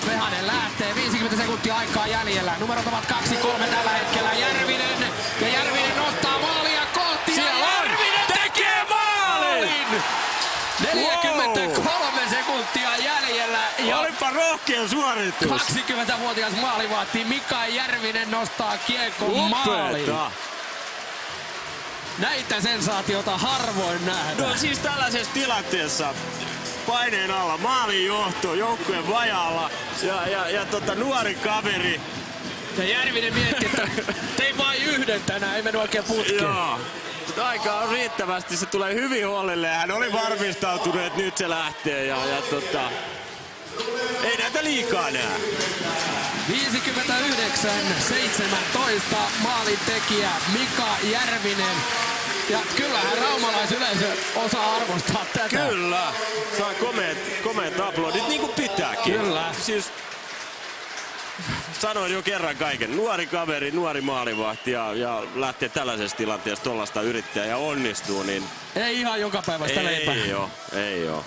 Nyt Vehanen lähtee, 50 sekuntia aikaa jäljellä. Numerot ovat 2-3 tällä hetkellä. Järvinen nostaa maalia kohti. Siellä ja Järvinen tekee maalin! 43 sekuntia jäljellä. Ja Olipa rohkea suoritus. 20-vuotias maalivahti Mika Järvinen nostaa kiekon maaliin. Näitä sensaatiota harvoin nähdään. No siis tällaisessa tilanteessa paineen alla, maalin johto, joukkueen vajaalla ja nuori kaveri. Ja Järvinen mietti, että tein vain yhden tänään, ei mennyt oikein putkeen. Joo. Aika on riittävästi, se tulee hyvin huolelle. Hän oli varmistautunut, että nyt se lähtee ei näitä liikaa näe. 59-17 maalintekijä Mika Järvinen. Ja kyllähän raumalaisyleisö osaa arvostaa tätä. Kyllä, saa komeet aplodit niin kuin pitääkin. Kyllä. Siis sanoin jo kerran kaiken. Nuori kaveri, nuori maalivahti ja lähtee tällaisessa tilanteessa tuollaista yrittää ja onnistuu, niin Ei ihan joka päivästä leipää. ei oo.